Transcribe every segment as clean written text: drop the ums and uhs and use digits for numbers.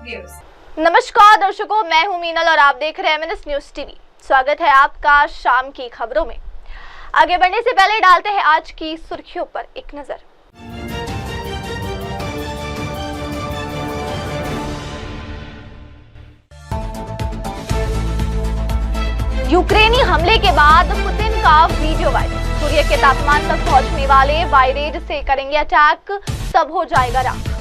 Viewers. नमस्कार दर्शकों, मैं हूं मीनल और आप देख रहे हैं एमएनएस न्यूज टीवी। स्वागत है आपका शाम की खबरों में। आगे बढ़ने से पहले डालते हैं आज की सुर्खियों पर एक नजर। यूक्रेनी हमले के बाद पुतिन का वीडियो वायरल। सूर्य के तापमान तक पहुंचने वाले वायरेज से करेंगे अटैक, सब हो जाएगा राख।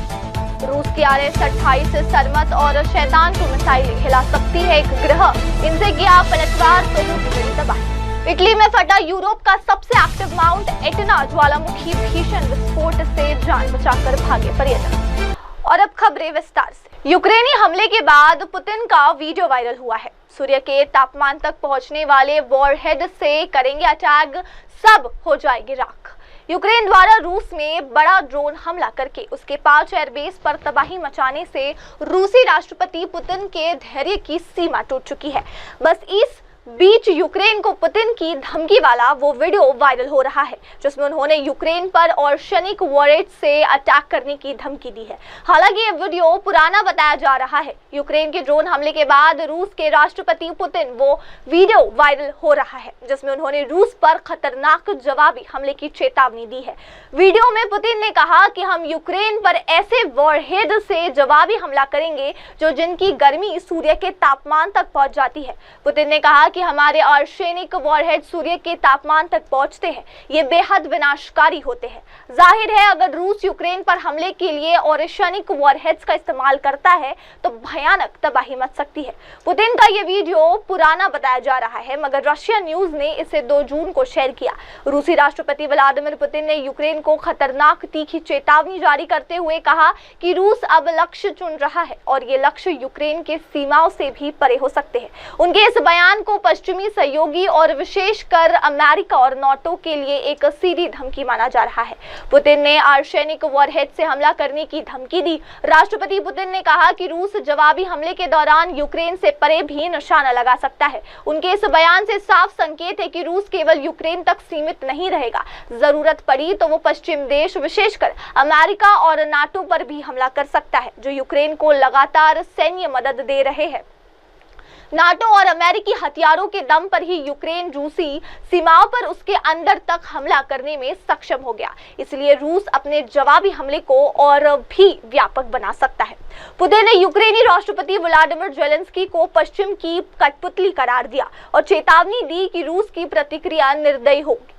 रूस की RS-28 सरमत और शैतान को मिसाइल हिला सकती है एक ग्रह, इनसे किया पलटवार तो होगी बड़ी तबाही। इटली में फटा यूरोप का सबसे एक्टिव माउंट एटना ज्वालामुखी, भीषण विस्फोट से जान बचाकर भागे पर्यटक। और अब खबरें विस्तार से। यूक्रेनी हमले के बाद पुतिन का वीडियो वायरल हुआ है। सूर्य के तापमान तक पहुंचने वाले वॉरहेड से करेंगे अटैक, सब हो जाएगी राख। यूक्रेन द्वारा रूस में बड़ा ड्रोन हमला करके उसके 5 एयरबेस पर तबाही मचाने से रूसी राष्ट्रपति पुतिन के धैर्य की सीमा टूट चुकी है। बस इस बीच यूक्रेन को पुतिन की धमकी वाला वो वीडियो वायरल हो रहा है जिसमें उन्होंने यूक्रेन पर और शनिक वॉरेज से अटैक करने की धमकी दी है। हालांकि ये वीडियो पुराना बताया जा रहा है। यूक्रेन के ड्रोन हमले के बाद रूस के राष्ट्रपति पुतिन वो वीडियो वायरल हो रहा है जिसमें उन्होंने रूस पर खतरनाक जवाबी हमले की चेतावनी दी है। वीडियो में पुतिन ने कहा कि हम यूक्रेन पर ऐसे वॉरहेड से जवाबी हमला करेंगे जिनकी गर्मी सूर्य के तापमान तक पहुंच जाती है। पुतिन ने कहा कि हमारे आर्सेनिक वॉरहेड सूर्य के तापमान तक पहुंचते हैं, ये बेहद विनाशकारी होते हैं। जाहिर है अगर रूस यूक्रेन पर हमले के लिए आर्सेनिक वॉरहेड्स का इस्तेमाल करता है तो भयानक तबाही मच सकती है। पुतिन का ये वीडियो पुराना बताया जा रहा है मगर रशिया न्यूज ने इसे 2 जून को शेयर किया। रूसी राष्ट्रपति व्लादिमीर पुतिन ने यूक्रेन को खतरनाक तीखी चेतावनी जारी करते हुए कहा कि रूस अब लक्ष्य चुन रहा है और ये लक्ष्य यूक्रेन के सीमाओं से भी परे हो सकते हैं। उनके इस बयान को पश्चिमी सहयोगी और विशेषकर अमेरिका और नाटो के लिए एक सीधी धमकी माना जा रहा है। पुतिन ने आर्सेनिक वॉरहेड से हमला करने की धमकी दी। राष्ट्रपति पुतिन ने कहा कि रूस जवाबी हमले के दौरान यूक्रेन से परे भी निशाना लगा सकता है। उनके इस बयान से साफ संकेत है कि रूस केवल यूक्रेन तक सीमित नहीं रहेगा, जरूरत पड़ी तो वो पश्चिम देश विशेषकर अमेरिका और नाटो पर भी हमला कर सकता है जो यूक्रेन को लगातार सैन्य मदद दे रहे हैं। नाटो और अमेरिकी हथियारों के दम पर ही यूक्रेन रूसी सीमाओं पर उसके अंदर तक हमला करने में सक्षम हो गया, इसलिए रूस अपने जवाबी हमले को और भी व्यापक बना सकता है। पुतिन ने यूक्रेनी राष्ट्रपति व्लादिमीर ज़ेलेंस्की को पश्चिम की कठपुतली करार दिया और चेतावनी दी कि रूस की प्रतिक्रिया निर्दयी होगी।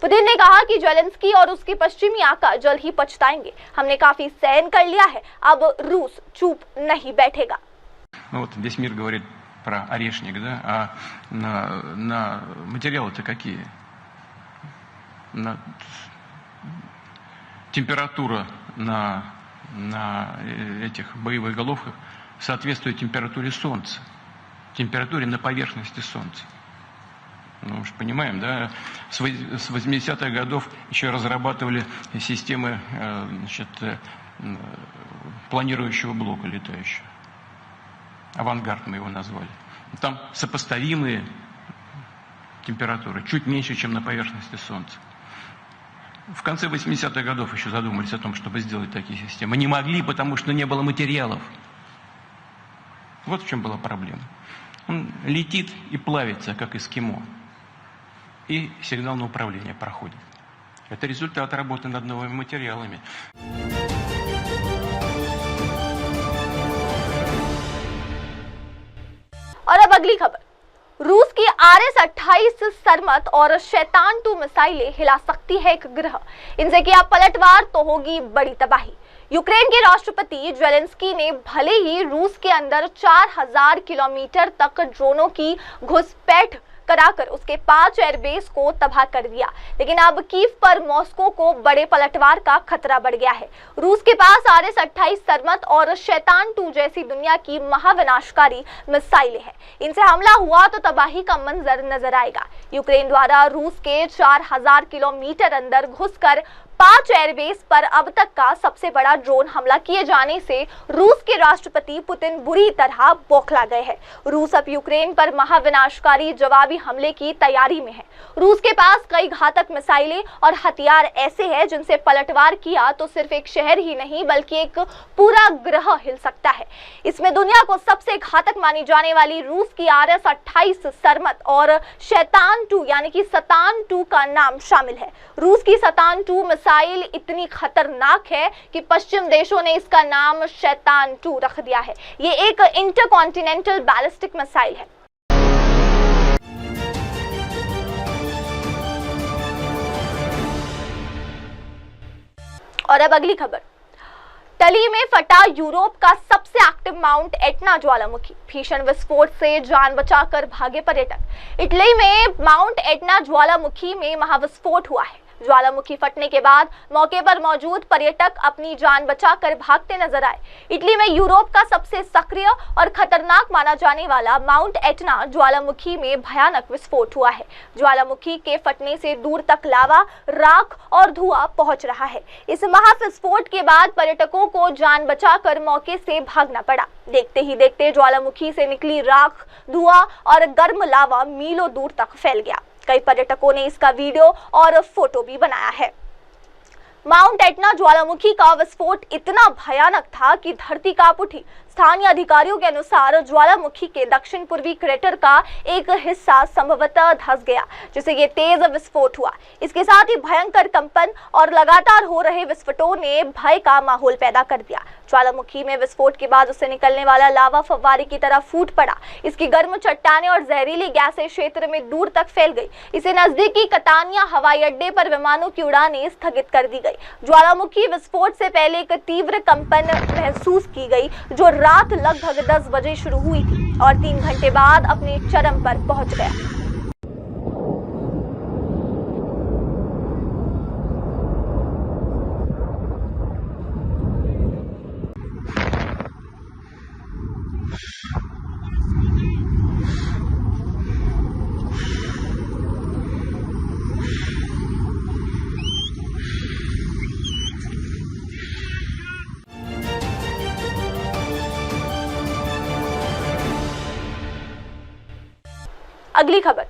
पुतिन ने कहा कि ज़ेलेंस्की और उसके पश्चिमी आका जल्द ही पछताएंगे। हमने काफी सहन कर लिया है, अब रूस चुप नहीं बैठेगा। Про орешник, да? А на материалы-то какие? Температура на этих боевых головках соответствует температуре Солнца, температуре на поверхности Солнца. Ну, мы же понимаем, да? С 80-х годов еще разрабатывали системы планирующего блока летающего. Авангард мы его назвали. Там сопоставимые температуры, чуть меньше, чем на поверхности Солнца. В конце 80-х годов еще задумались о том, чтобы сделать такие системы. Не могли, потому что не было материалов. Вот в чем была проблема. Он летит и плавится, как эскимо. И сигнал на управление проходит. Это результат работы над новыми материалами. और अब अगली खबर। रूस की RS-28 सरमत और शैतान 2 मिसाइलें हिला सकती है एक ग्रह, इनसे किया पलटवार तो होगी बड़ी तबाही। यूक्रेन के राष्ट्रपति ज़ेलेंस्की ने भले ही रूस के अंदर 4000 किलोमीटर तक ड्रोनों की घुसपैठ कराकर उसके 5 एयरबेस को तबाह कर दिया, लेकिन अब कीव पर मॉस्को को बड़े पलटवार का खतरा बढ़ गया है। रूस के पास RS-28 सरमत और शैतान 2 जैसी दुनिया की महाविनाशकारी मिसाइलें हैं। इनसे हमला हुआ तो तबाही का मंजर नजर आएगा। यूक्रेन द्वारा रूस के 4000 किलोमीटर अंदर घुसकर 5 एयरबेस पर अब तक का सबसे बड़ा ड्रोन हमला किए जाने से रूस के राष्ट्रपति पुतिन बुरी तरह बौखला गए हैं। रूस अब यूक्रेन पर महाविनाशकारी जवाबी हमले की तैयारी में है। रूस के पास कई घातक मिसाइलें और हथियार ऐसे हैं जिनसे पलटवार किया तो सिर्फ एक शहर ही नहीं बल्कि एक पूरा ग्रह हिल सकता है। इसमें दुनिया को सबसे घातक मानी जाने वाली रूस की RS-28 सरमत और शैतान 2 यानी कि सतान 2 का नाम शामिल है। रूस की सतान 2 मिसाइल इतनी खतरनाक है कि पश्चिम देशों ने इसका नाम शैतान 2 रख दिया है। ये एक इंटरकॉन्टिनेंटल बैलिस्टिक मिसाइल है। और अब अगली खबर, इटली में फटा यूरोप का सबसे एक्टिव माउंट एटना ज्वालामुखी, भीषण विस्फोट से जान बचाकर भागे पर्यटक। इटली में माउंट एटना ज्वालामुखी में महाविस्फोट हुआ है। ज्वालामुखी फटने के बाद मौके पर मौजूद पर्यटक अपनी जान बचाकर भागते नजर आए। इटली में यूरोप का सबसे सक्रिय और खतरनाक माना जाने वाला माउंट एटना ज्वालामुखी में भयानक विस्फोट हुआ है। ज्वालामुखी के फटने से दूर तक लावा, राख और धुआं पहुंच रहा है। इस महाविस्फोट के बाद पर्यटकों को जान बचाकर मौके से भागना पड़ा। देखते ही देखते ज्वालामुखी से निकली राख, धुआं और गर्म लावा मीलों दूर तक फैल गया। कई पर्यटकों ने इसका वीडियो और फोटो भी बनाया है। माउंट एटना ज्वालामुखी का विस्फोट इतना भयानक था कि धरती कांप उठी। स्थानीय अधिकारियों के अनुसार ज्वालामुखी के दक्षिण पूर्वी क्रेटर का एक हिस्सा संभवतः धंस गया, जिससे ये तेज विस्फोट हुआ। इसके साथ ही भयंकर कंपन और लगातार हो रहे विस्फोटों ने भय का माहौल पैदा कर दिया। ज्वालामुखी में विस्फोट के बाद उससे निकलने वाला लावा फव्वारे की तरह फूट पड़ा। इसकी गर्म चट्टानें और जहरीली गैसें क्षेत्र में दूर तक फैल गई। इसे नजदीकी कतानिया हवाई अड्डे पर विमानों की उड़ानें स्थगित कर दी गई। ज्वालामुखी विस्फोट से पहले एक तीव्र कंपन महसूस की गई जो रात लगभग 10 बजे शुरू हुई थी और 3 घंटे बाद अपने चरम पर पहुंच गया। अगली खबर,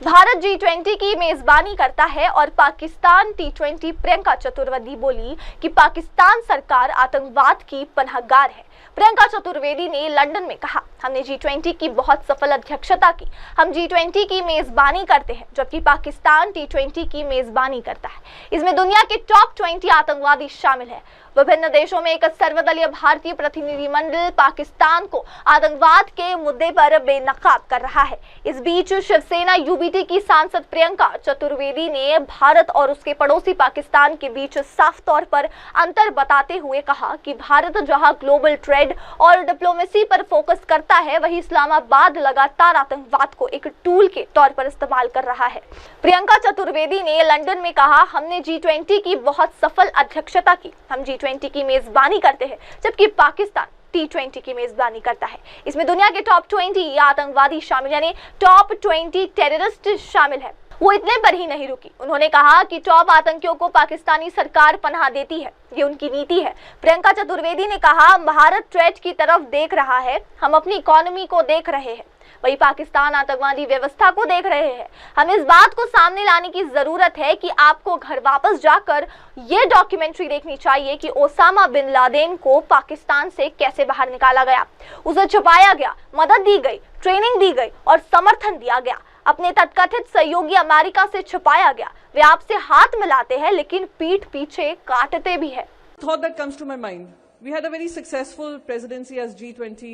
भारत G20 की मेजबानी करता है और पाकिस्तान T20 प्रियंका चतुर्वेदी बोली कि पाकिस्तान सरकार आतंकवाद की पनाहगार है। प्रियंका चतुर्वेदी ने लंदन में कहा, हमने G20 की बहुत सफल अध्यक्षता की। हम G20 की मेजबानी करते हैं जबकि पाकिस्तान T20 की मेजबानी करता है। इसमें दुनिया के टॉप 20 आतंकवादी शामिल है। विभिन्न देशों में एक सर्वदलीय भारतीय प्रतिनिधिमंडल पाकिस्तान को आतंकवाद के मुद्दे पर बेनकाब कर रहा है। इस बीच शिवसेना UBT की सांसद प्रियंका चतुर्वेदी ने भारत और उसके पड़ोसी पाकिस्तान के बीच साफ तौर पर अंतर बताते हुए कहा कि भारत जहां ग्लोबल ट्रेड और डिप्लोमेसी पर फोकस करता है, वहीं इस्लामाबाद लगातार आतंकवाद को एक टूल के तौर पर इस्तेमाल कर रहा है। प्रियंका चतुर्वेदी ने लंदन में कहा, हमने G20 की बहुत सफल अध्यक्षता की। हम G20 की मेजबानी करते हैं जबकि पाकिस्तान T20 की मेजबानी करता है। इसमें दुनिया के टॉप 20 आतंकवादी शामिल यानी टॉप 20 टेररिस्ट शामिल है। वो इतने पर ही नहीं रुकी, उन्होंने कहा कि टॉप आतंकियों को पाकिस्तानी सरकार पनाह देती है, ये उनकी नीति है। प्रियंका चतुर्वेदी ने कहा, भारत ट्रेड की तरफ देख रहा है, हम अपनी इकोनॉमी को देख रहे हैं, वही पाकिस्तान आतंकवादी व्यवस्था को देख रहे हैं। हमें इस बात को सामने लाने की जरूरत है कि आपको घर वापस जाकर ये डॉक्यूमेंट्री देखनी चाहिए कि ओसामा बिन लादेन को पाकिस्तान से कैसे बाहर निकाला गया, उसे छुपाया गया, मदद दी गई, ट्रेनिंग दी गई और समर्थन दिया गया। अपने तथाकथित सहयोगी अमेरिका से छुपाया गया। वे आपसे हाथ मिलाते हैं लेकिन पीठ पीछे काटते भी हैं। Thought that comes to my mind. We had a very successful presidency as G20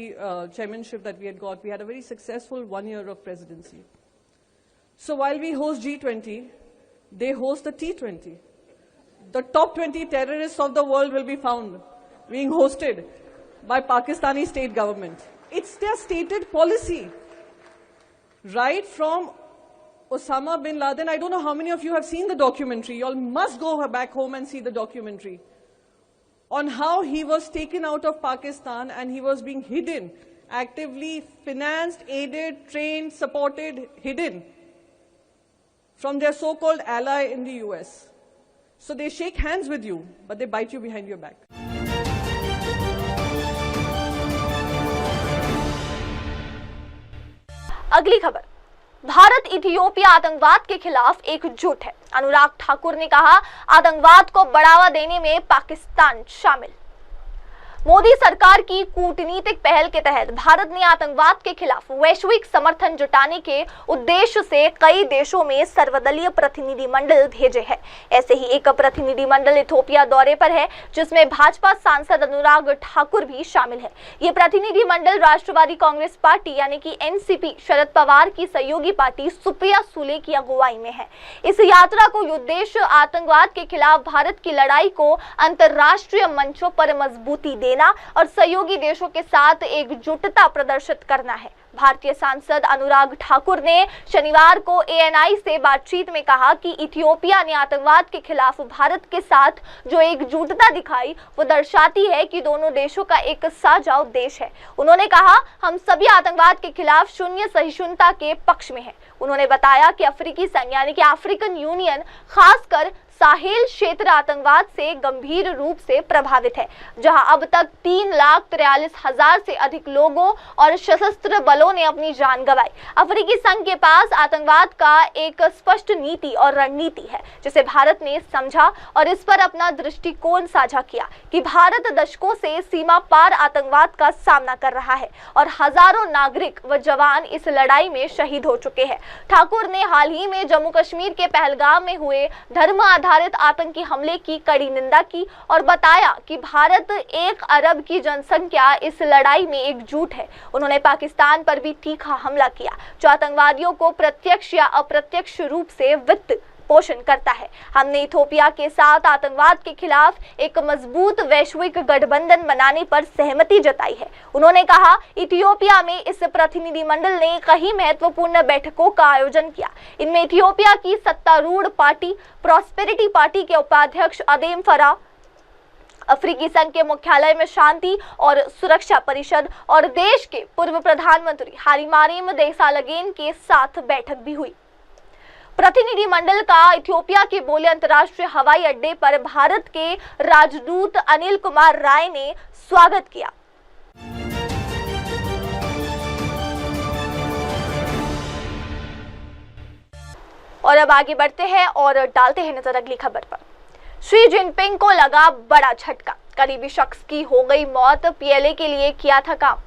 chairmanship that we had got. We had a very successful 1 year of presidency. So while we host G20, they host the T20. The top 20 terrorists of the world will be found being hosted by Pakistani state government. It's their stated policy. Right from Osama bin Laden, I don't know how many of you have seen the documentary. You all must go back home and see the documentary on how he was taken out of Pakistan and he was being hidden, actively financed, aided, trained, supported, hidden from their so-called ally in the US. So they shake hands with you, but they bite you behind your back. अगली खबर, Bharat Ethiopia आतंकवाद के खिलाफ एकजुट है। अनुराग ठाकुर ने कहा, आतंकवाद को बढ़ावा देने में पाकिस्तान शामिल। मोदी सरकार की कूटनीतिक पहल के तहत भारत ने आतंकवाद के खिलाफ वैश्विक समर्थन जुटाने के उद्देश्य से कई देशों में सर्वदलीय प्रतिनिधिमंडल भेजे हैं। ऐसे ही एक प्रतिनिधिमंडल इथियोपिया दौरे पर है, जिसमें भाजपा सांसद अनुराग ठाकुर भी शामिल है। ये प्रतिनिधिमंडल राष्ट्रवादी कांग्रेस पार्टी यानी कि एनसीपी शरद पवार की सहयोगी पार्टी सुप्रिया सुले की अगुवाई में है। इस यात्रा को उद्देश्य आतंकवाद के खिलाफ भारत की लड़ाई को अंतर्राष्ट्रीय मंचों पर मजबूती देना और सहयोगी देशों के साथ एकजुटता प्रदर्शित करना है। भारतीय सांसद अनुराग ठाकुर ने शनिवार को एएनआई से बातचीत में कहा कि इथियोपिया ने आतंकवाद के खिलाफ भारत के साथ जो एकजुटता दिखाई, वो दर्शाती है कि दोनों देशों का एक साझा उद्देश्य है। उन्होंने कहा, हम सभी आतंकवाद के खिलाफ शून्य सहिष्णुता के पक्ष में हैं। उन्होंने बताया कि अफ्रीकी संघ यानी कि अफ्रीकन यूनियन खासकर साहेल क्षेत्र आतंकवाद से गंभीर रूप से प्रभावित है, जहां अब तक 3,43,000 से अधिक लोगों और सशस्त्र बलों ने अपनी जान गंवाई। अफ्रीकी संघ के पास आतंकवाद का एक स्पष्ट नीति और रणनीति है, जिसे भारत ने समझा और इस पर अपना दृष्टिकोण साझा किया कि भारत दशकों से सीमा पार आतंकवाद का सामना कर रहा है और हजारों नागरिक व जवान इस लड़ाई में शहीद हो चुके हैं। ठाकुर ने हाल ही में जम्मू कश्मीर के पहलगाम में हुए धर्म आधारित आतंकी हमले की कड़ी निंदा की और बताया कि भारत 1 अरब की जनसंख्या इस लड़ाई में एकजुट है। उन्होंने पाकिस्तान पर भी तीखा हमला किया, जो आतंकवादियों को प्रत्यक्ष या अप्रत्यक्ष रूप से वित्त पोषण करता है। हमने इथियोपिया के साथ आतंकवाद के खिलाफ एक मजबूत वैश्विक गठबंधन बनाने पर सहमति जताई है। उन्होंने कहा, इथियोपिया में इस प्रतिनिधिमंडल ने कई महत्वपूर्ण बैठकों का आयोजन किया। इनमें इथियोपिया की सत्तारूढ़ पार्टी प्रॉस्पेरिटी पार्टी के उपाध्यक्ष अदेम फरा, अफ्रीकी संघ के मुख्यालय में शांति और सुरक्षा परिषद और देश के पूर्व प्रधानमंत्री हाइलेमारियम देसालगेन के साथ बैठक भी हुई। प्रतिनिधिमंडल का इथियोपिया के बोले अंतर्राष्ट्रीय हवाई अड्डे पर भारत के राजदूत अनिल कुमार राय ने स्वागत किया। और अब आगे बढ़ते हैं और डालते हैं नजर अगली खबर पर। शी जिनपिंग को लगा बड़ा झटका, करीबी शख्स की हो गई मौत, पीएलए के लिए किया था काम।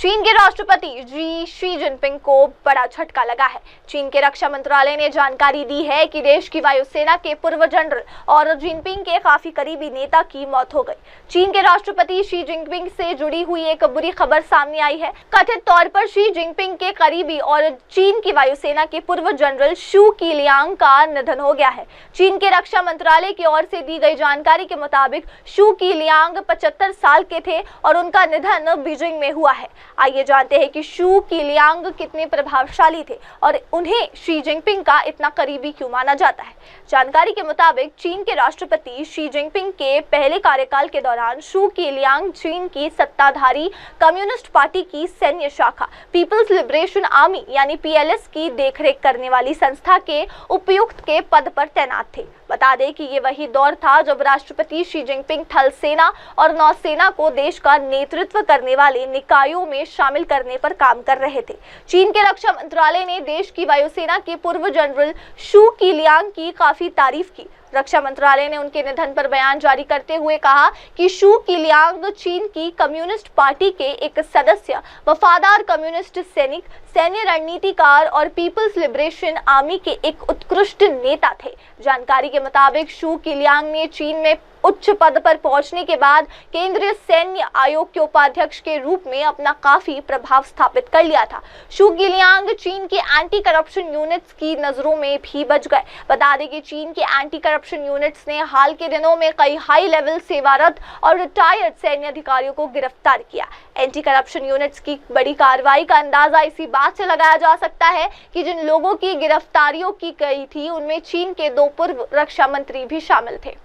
चीन के राष्ट्रपति शी जिनपिंग को बड़ा झटका लगा है। चीन के रक्षा मंत्रालय ने जानकारी दी है कि देश की वायुसेना के पूर्व जनरल और जिनपिंग के काफी करीबी नेता की मौत हो गई। चीन के राष्ट्रपति शी जिनपिंग से जुड़ी हुई एक बुरी खबर सामने आई है। कथित तौर पर शी जिनपिंग के करीबी और चीन की वायुसेना के पूर्व जनरल शू कीलियांग का निधन हो गया है। चीन के रक्षा मंत्रालय की ओर से दी गई जानकारी के मुताबिक शू कीलियांग 75 साल के थे और उनका निधन बीजिंग में हुआ है। आइए जानते हैं कि शू कीलियांग कितने प्रभावशाली थे और उन्हें शी जिनपिंग का इतना करीबी क्यों माना जाता है। जानकारी के मुताबिक चीन के राष्ट्रपति शी जिनपिंग के पहले कार्यकाल के दौरान शू कीलियांग चीन की सत्ताधारी कम्युनिस्ट पार्टी की सैन्य शाखा पीपल्स लिबरेशन आर्मी यानी पीएलएस की देखरेख करने वाली संस्था के उपायुक्त के पद पर तैनात थे। बता दें कि ये वही दौर था जब राष्ट्रपति शी जिनपिंग थल सेना और नौसेना को देश का नेतृत्व करने वाले निकायों में शामिल करने पर काम कर रहे थे। चीन के रक्षा मंत्रालय ने देश की वायुसेना के पूर्व जनरल शू कीलियांग की काफी तारीफ की। रक्षा मंत्रालय ने उनके निधन पर बयान जारी करते हुए कहा कि शू कीलियांग चीन की कम्युनिस्ट पार्टी के एक सदस्य, वफादार कम्युनिस्ट सैनिक, सैन्य रणनीतिकार और पीपल्स लिबरेशन आर्मी के एक उत्कृष्ट नेता थे। जानकारी के मुताबिक शू कीलियांग ने चीन में उच्च पद पर पहुंचने के बाद केंद्रीय सैन्य आयोग के उपाध्यक्ष के रूप में अपना काफी प्रभाव स्थापित कर लिया था। शू कीलियांग चीन के एंटी करप्शन यूनिट्स की नजरों में भी बच गए। बता दें कि चीन के एंटी करप्शन यूनिट्स ने हाल के दिनों में कई हाई लेवल सेवारत और रिटायर्ड सैन्य अधिकारियों को गिरफ्तार किया। एंटी करप्शन यूनिट्स की बड़ी कार्रवाई का अंदाजा इसी बात से लगाया जा सकता है कि जिन लोगों की गिरफ्तारियों की गई थी उनमें चीन के 2 पूर्व रक्षा मंत्री भी शामिल थे।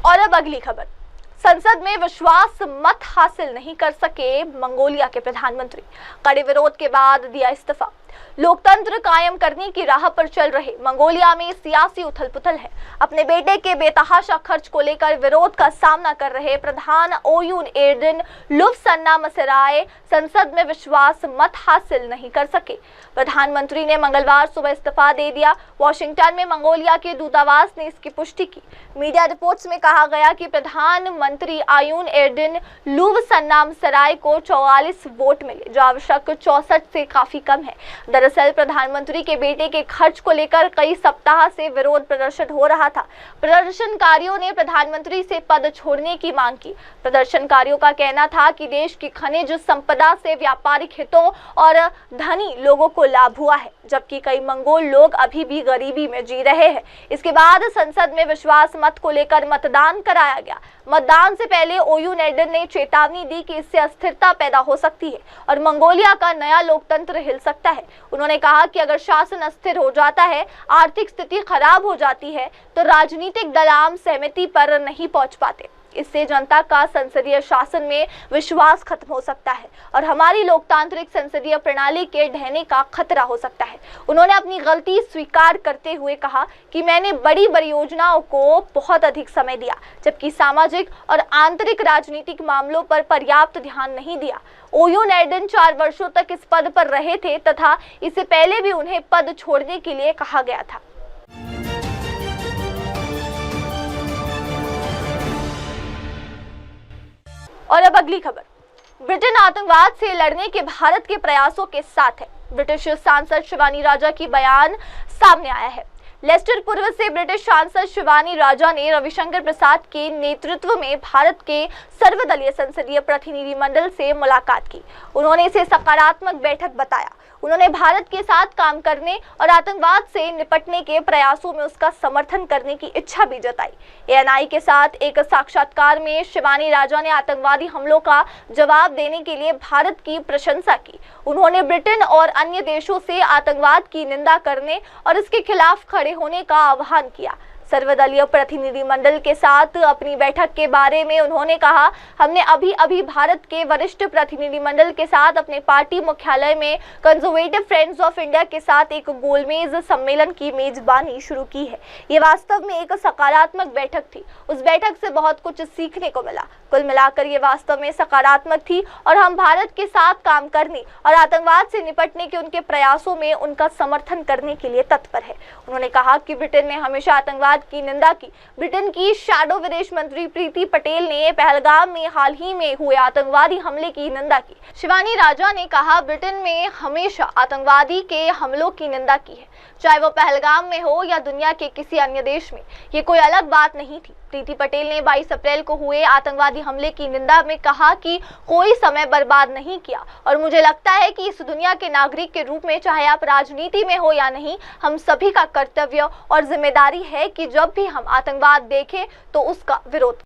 और अब अगली खबर। संसद में विश्वास मत हासिल नहीं कर सके मंगोलिया के प्रधानमंत्री, कड़े विरोध के बाद दिया इस्तीफा। लोकतंत्र कायम करने की राह पर चल रहे मंगोलिया में सियासी उथल-पुथल है। अपने बेटे के बेतहाशा खर्च को लेकर विरोध का सामना कर रहे प्रधान ओयुन एर्डेन लुफ्सन्नामसेराय संसद में विश्वास मत हासिल नहीं कर सके। प्रधानमंत्री ने मंगलवार सुबह इस्तीफा दे दिया। वॉशिंगटन में मंगोलिया के दूतावास ने इसकी पुष्टि की। मीडिया रिपोर्ट्स में कहा गया कि प्रधानमंत्री ओयुन एर्डेन लुफ्सन्नामसेराय को 44 वोट मिले, जो आवश्यक 64 से काफी कम है। दरअसल प्रधानमंत्री के बेटे के खर्च को लेकर कई सप्ताह से विरोध प्रदर्शन हो रहा था। प्रदर्शनकारियों ने प्रधानमंत्री से पद छोड़ने की मांग की। प्रदर्शनकारियों का कहना था कि देश की खनिज संपदा से व्यापारिक हितों और धनी लोगों को लाभ हुआ है, जबकि कई मंगोल लोग अभी भी गरीबी में जी रहे हैं। इसके बाद संसद में विश्वास मत को लेकर मतदान कराया गया। मतदान से पहले ओयुन एर्डेन ने चेतावनी दी कि इससे अस्थिरता पैदा हो सकती है और मंगोलिया का नया लोकतंत्र हिल सकता है। उन्होंने कहा कि अगर शासन अस्थिर हो जाता है, आर्थिक स्थिति खराब हो जाती है, तो राजनीतिक दल आम सहमति पर नहीं पहुंच पाते। इससे जनता का संसदीय शासन में विश्वास खत्म हो सकता है और हमारी लोकतांत्रिक संसदीय प्रणाली के ढहने का खतरा हो सकता है। उन्होंने अपनी गलती स्वीकार करते हुए कहा कि मैंने बड़ी परियोजनाओं को बहुत अधिक समय दिया, जबकि सामाजिक और आंतरिक राजनीतिक मामलों पर पर्याप्त ध्यान नहीं दिया। ओयुन एर्डेन 4 वर्षों तक इस पद पर रहे थे तथा इससे पहले भी उन्हें पद छोड़ने के लिए कहा गया था। और अब अगली खबर। ब्रिटेन आतंकवाद से लड़ने के भारत के प्रयासों के साथ है। ब्रिटिश सांसद शिवानी राजा की बयान सामने आया है। लेस्टर पूर्व से ब्रिटिश सांसद शिवानी राजा ने रविशंकर प्रसाद के नेतृत्व में भारत के सर्वदलीय संसदीय प्रतिनिधिमंडल से मुलाकात की। उन्होंने इसे सकारात्मक बैठक बताया। उन्होंने भारत के साथ काम करने और आतंकवाद से निपटने के प्रयासों में उसका समर्थन करने की इच्छा भी जताई। ANI के साथ एक साक्षात्कार में शिवानी राजा ने आतंकवादी हमलों का जवाब देने के लिए भारत की प्रशंसा की। उन्होंने ब्रिटेन और अन्य देशों से आतंकवाद की निंदा करने और इसके खिलाफ खड़े होने का आह्वान किया। सर्वदलीय प्रतिनिधिमंडल के साथ अपनी बैठक के बारे में उन्होंने कहा, हमने अभी भारत के वरिष्ठ प्रतिनिधिमंडल के साथ अपने पार्टी मुख्यालय में कंजर्वेटिव फ्रेंड्स ऑफ इंडिया के साथ एक गोलमेज सम्मेलन की मेजबानी शुरू की है। ये वास्तव में एक सकारात्मक बैठक थी। उस बैठक से बहुत कुछ सीखने को मिला। कुल मिलाकर ये वास्तव में सकारात्मक थी और हम भारत के साथ काम करने और आतंकवाद से निपटने के उनके प्रयासों में उनका समर्थन करने के लिए तत्पर है। उन्होंने कहा कि ब्रिटेन ने हमेशा आतंकवाद की निंदा की। ब्रिटेन की शैडो विदेश मंत्री प्रीति पटेल ने पहलगाम में हाल ही में हुए आतंकवादी हमले की निंदा की। शिवानी राजा ने कहा, ब्रिटेन में हमेशा आतंकवादी के हमलों की निंदा की है, चाहे वो पहलगाम में हो या दुनिया के किसी अन्य देश में। ये कोई अलग बात नहीं थी। प्रीति पटेल ने 22 अप्रैल को हुए आतंकवादी हमले की निंदा में कहा कि कोई समय बर्बाद नहीं किया और मुझे लगता है कि इस दुनिया के नागरिक के रूप में, चाहे आप राजनीति में हो या नहीं, हम सभी का कर्तव्य और जिम्मेदारी है कि जब भी हम आतंकवाद देखें तो उसका विरोध।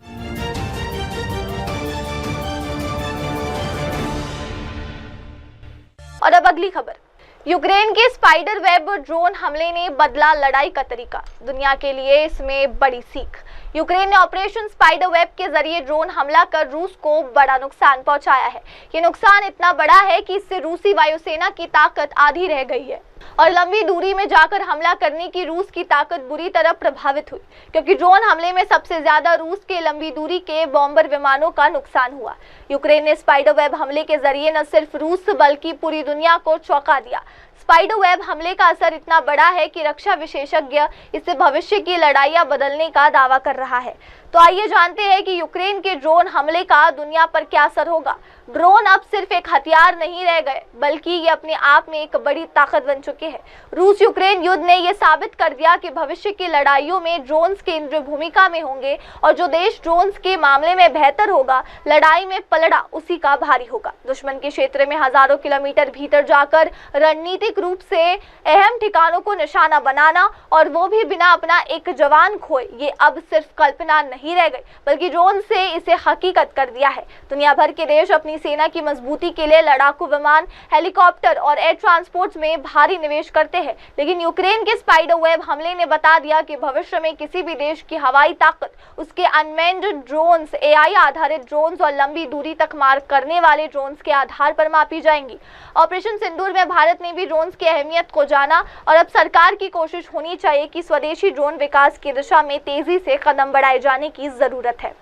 और अब अगली खबर। यूक्रेन के स्पाइडर वेब ड्रोन हमले ने बदला लड़ाई का तरीका। दुनिया के लिए इसमें बड़ी सीख। यूक्रेन ने ऑपरेशन स्पाइडर वेब के जरिए ड्रोन हमला कर रूस को बड़ा नुकसान पहुंचाया है। ये नुकसान इतना बड़ा है कि इससे रूसी वायुसेना की ताकत आधी रह गई है और लंबी दूरी में जाकर हमला करने की रूस की ताकत बुरी तरह प्रभावित हुई, क्योंकि ड्रोन हमले में सबसे ज्यादा रूस के लंबी दूरी के बॉम्बर विमानों का नुकसान हुआ। यूक्रेन ने स्पाइडर वेब हमले के जरिए न सिर्फ रूस बल्कि पूरी दुनिया को चौंका दिया। स्पाइडर वेब हमले का असर इतना बड़ा है कि रक्षा विशेषज्ञ इससे भविष्य की लड़ाइयां बदलने का दावा कर रहा है। तो आइए जानते हैं कि यूक्रेन के ड्रोन हमले का दुनिया पर क्या असर होगा। ड्रोन अब सिर्फ एक हथियार नहीं रह गए, बल्कि ये अपने आप में एक बड़ी ताकत बन चुके हैं। रूस यूक्रेन युद्ध ने यह साबित कर दिया कि भविष्य की लड़ाइयों में ड्रोन्स केंद्रीय भूमिका में होंगे और जो देश ड्रोन्स के मामले में बेहतर होगा, लड़ाई में पलड़ा उसी का भारी होगा। दुश्मन के क्षेत्र में हजारों किलोमीटर भीतर जाकर रणनीतिक रूप से अहम ठिकानों को निशाना बनाना, और वो भी बिना अपना एक जवान खोए, ये अब सिर्फ कल्पना नहीं रह गई, बल्कि ड्रोन से इसे हकीकत कर दिया है। दुनिया भर के देश अपनी सेना की मजबूती के लिए लड़ाकू विमान, हेलीकॉप्टर और एयर ट्रांसपोर्ट में भारी निवेश करते हैं। लेकिन यूक्रेन के स्पाइडरवेव हमले ने बता दिया कि भविष्य में किसी भी देश की हवाई ताकत उसके अनमैन्ड ड्रोन्स, AI आधारित ड्रोन्स और लंबी दूरी तक मार करने वाले ड्रोन्स के आधार पर मापी जाएंगी। ऑपरेशन सिंदूर में भारत ने भी ड्रोन्स की अहमियत को जाना और अब सरकार की कोशिश होनी चाहिए कि स्वदेशी ड्रोन विकास की दिशा में तेजी से कदम बढ़ाए जाने की जरूरत है।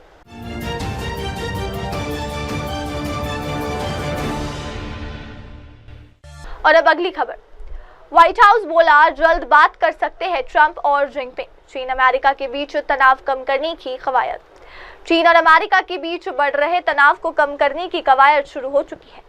और अब अगली खबर। व्हाइट हाउस बोला, जल्द बात कर सकते हैं ट्रंप और जिनपिंग। चीन अमेरिका के बीच तनाव कम करने की कवायद। चीन और अमेरिका के बीच बढ़ रहे तनाव को कम करने की कवायद शुरू हो चुकी है।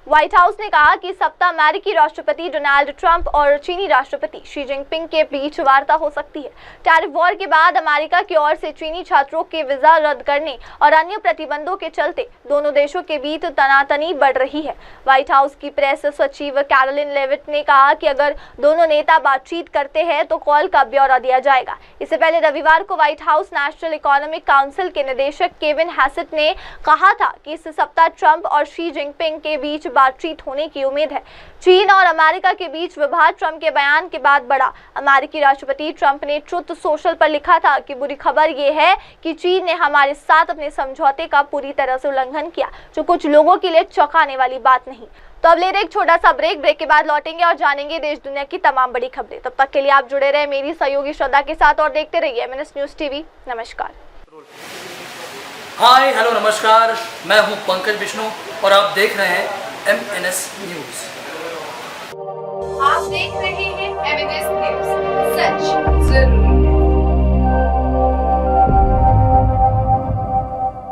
व्हाइट हाउस ने कहा कि इस सप्ताह अमेरिकी राष्ट्रपति डोनाल्ड ट्रंप और चीनी राष्ट्रपति शी जिनपिंग के बीच वार्ता हो सकती है। टैरिफ वॉर के बाद अमेरिका की ओर से चीनी छात्रों के वीजा रद्द करने और अन्य प्रतिबंधों के चलते दोनों देशों के बीच तनातनी बढ़ रही है। व्हाइट हाउस की प्रेस सचिव कैरोलिन लेविट ने कहा कि अगर दोनों नेता बातचीत करते हैं तो कॉल का ब्यौरा दिया जाएगा। इससे पहले रविवार को white house national economic council के निदेशक केविन हैसेट ने कहा था कि इस सप्ताह ट्रंप और शी जिनपिंग के बीच बातचीत होने की उम्मीद है। चीन और अमेरिका के बीच विवाद ट्रंप के बयान के बाद बढ़ा। अमेरिकी राष्ट्रपति ट्रंप ने ट्रुथ सोशल पर लिखा था कि बुरी खबर यह है कि चीन ने हमारे साथ अपने समझौते का पूरी तरह से उल्लंघन किया, जो कुछ लोगों के लिए चौंकाने वाली बात नहीं। तो अब ले रहे एक छोटा सा ब्रेक के बाद लौटेंगे और जानेंगे देश दुनिया की तमाम बड़ी खबरें। तब तक के लिए आप जुड़े रहे मेरी सहयोगी श्रद्धा के साथ और देखते रहिए MNS न्यूज टीवी। नमस्कार। हाय हेलो नमस्कार, मैं हूं पंकज विष्णु और आप देख रहे हैं MNS न्यूज। आप देख रहे हैं MNS